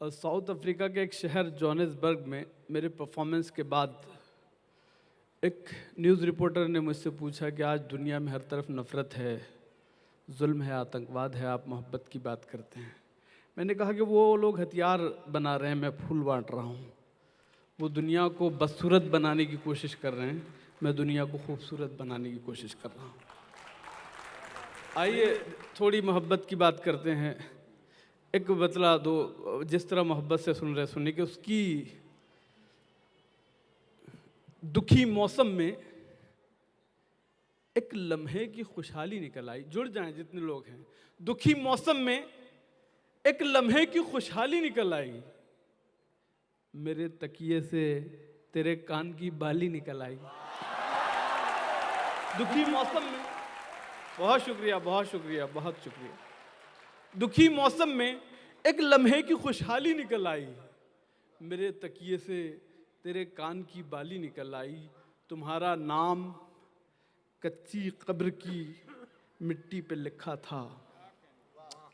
South Africa के एक शहर जोहानिसबर्ग में मेरे परफॉर्मेंस के बाद एक न्यूज़ रिपोर्टर ने मुझसे पूछा कि आज दुनिया में हर तरफ नफ़रत है, जुल्म है, आतंकवाद है, आप मोहब्बत की बात करते हैं। मैंने कहा कि वो लोग हथियार बना रहे हैं, मैं फूल बांट रहा हूँ। वो दुनिया को बदसूरत बनाने की कोशिश कर रहे हैं, मैं दुनिया को खूबसूरत बनाने की कोशिश कर रहा हूँ। आइए थोड़ी मोहब्बत की बात करते हैं। एक बतला दो, जिस तरह मोहब्बत से सुन रहे सुनिए कि उसकी दुखी मौसम में एक लम्हे की खुशहाली निकल आई। जुड़ जाएं जितने लोग हैं। दुखी मौसम में एक लम्हे की खुशहाली निकल आई, मेरे तकिए से तेरे कान की बाली निकल आई। दुखी मौसम में, बहुत शुक्रिया, बहुत शुक्रिया, बहुत शुक्रिया। दुखी मौसम में एक लम्हे की खुशहाली निकल आई, मेरे तकिए से तेरे कान की बाली निकल आई। तुम्हारा नाम कच्ची कब्र की मिट्टी पे लिखा था।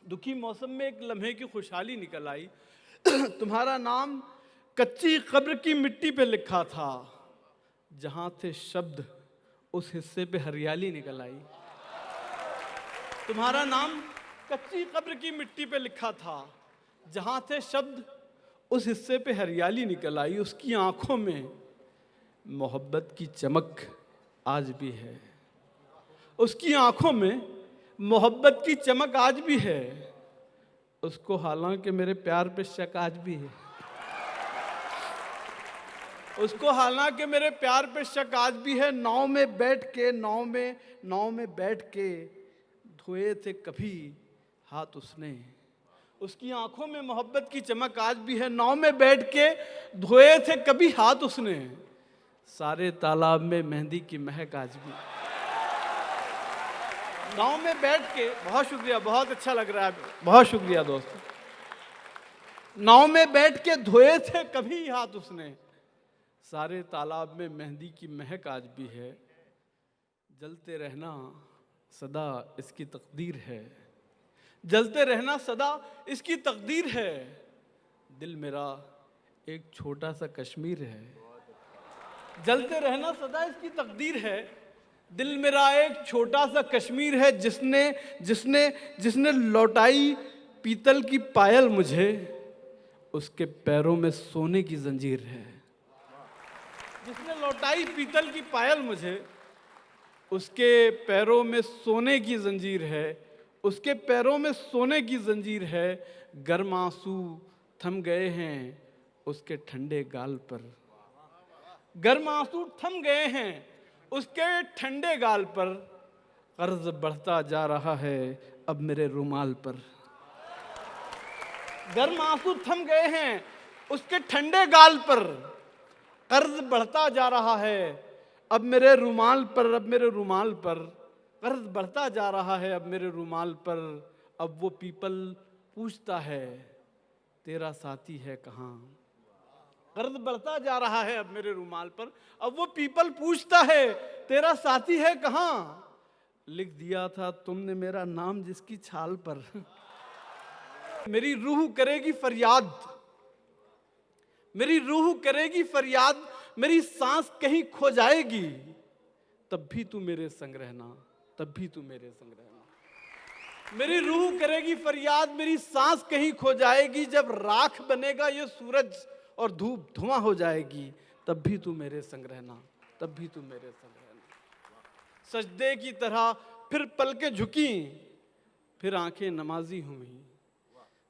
दुखी मौसम में एक लम्हे की खुशहाली निकल आई, तुम्हारा नाम कच्ची कब्र की मिट्टी पे लिखा था। जहां थे शब्द उस हिस्से पे हरियाली निकल आई। तुम्हारा नाम कच्ची कब्र की मिट्टी पे लिखा था, जहां थे शब्द उस हिस्से पे हरियाली निकल आई। उसकी आंखों में मोहब्बत की चमक आज भी है, उसकी आंखों में मोहब्बत की चमक आज भी है। उसको हालांकि मेरे प्यार पे शक आज भी है, उसको हालांकि मेरे प्यार पे शक आज भी है। नाव में बैठ के धोए थे कभी हाथ उसने। उसकी आंखों में मोहब्बत की चमक आज भी है। नाव में बैठ के धोए थे कभी हाथ उसने। सारे तालाब में मेहंदी की महक आज भी। नाव में बैठ के, बहुत शुक्रिया, बहुत अच्छा लग रहा है, बहुत शुक्रिया दोस्तों। नाव में बैठ के धोए थे कभी हाथ उसने। सारे तालाब में मेहंदी की महक आज भी है। जलते रहना सदा इसकी तकदीर है, जलते रहना सदा इसकी तकदीर है। दिल मेरा एक छोटा सा कश्मीर है। जलते रहना सदा इसकी तकदीर है। दिल मेरा एक छोटा सा कश्मीर है। जिसने जिसने जिसने लौटाई पीतल की पायल मुझे, उसके पैरों में सोने की जंजीर है। जिसने लौटाई पीतल की पायल मुझे, उसके पैरों में सोने की जंजीर है, उसके पैरों में सोने की जंजीर है। गर्म आंसू थम गए हैं उसके ठंडे गाल पर, गर्म आंसू थम गए हैं उसके ठंडे गाल पर। कर्ज बढ़ता जा रहा है अब मेरे रुमाल पर। गर्म आंसू थम गए हैं उसके ठंडे गाल पर। कर्ज बढ़ता जा रहा है अब मेरे रुमाल पर, अब मेरे रुमाल पर। कर्ज बढ़ता जा रहा है अब मेरे रुमाल पर। अब वो पीपल पूछता है तेरा साथी है कहाँ। कर्ज बढ़ता जा रहा है अब मेरे रुमाल पर। अब वो पीपल पूछता है तेरा साथी है कहाँ। लिख दिया था तुमने मेरा नाम जिसकी छाल पर। मेरी रूह करेगी फरियाद, मेरी रूह करेगी फरियाद, मेरी सांस कहीं खो जाएगी, तब भी तू मेरे संग रहना, तब भी तू मेरे संग रहना। मेरी रूह करेगी फरियाद, मेरी सांस कहीं खो जाएगी। जब राख बनेगा ये सूरज और धूप धुआं हो जाएगी, तब भी तू मेरे संग रहना, तब भी तू मेरे संग रहना। सजदे की तरह फिर पलकें झुकी, फिर आंखें नमाजी हुई।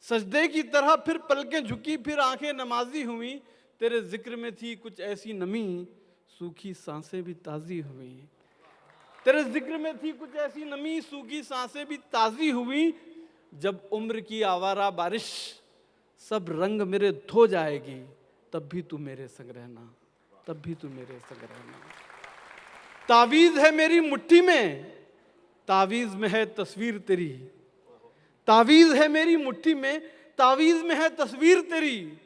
सजदे की तरह फिर पलकें झुकी, फिर आंखें नमाजी हुई। तेरे जिक्र में थी कुछ ऐसी नमी, सूखी सांसें भी ताजी हुई। तेरे जिक्र में थी कुछ ऐसी नमी, सूखी सांसें भी ताजी हुई। जब उम्र की आवारा बारिश सब रंग मेरे धो जाएगी, तब भी तू मेरे संग रहना, तब भी तू मेरे संग रहना। तावीज़ है मेरी मुट्ठी में, तावीज़ में है तस्वीर तेरी। तावीज़ है मेरी मुट्ठी में, तावीज़ में है तस्वीर तेरी।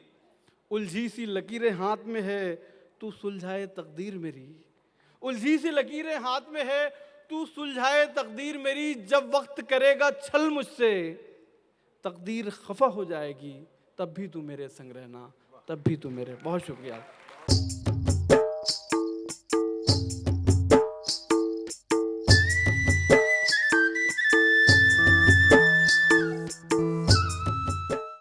उलझी सी लकीरें हाथ में है, तू सुलझाए तकदीर मेरी। उलझी सी लकीरें हाथ में है, तू सुलझाए तकदीर मेरी। जब वक्त करेगा छल मुझसे, तकदीर खफा हो जाएगी, तब भी तू मेरे संग रहना, तब भी तू मेरे। बहुत शुक्रिया।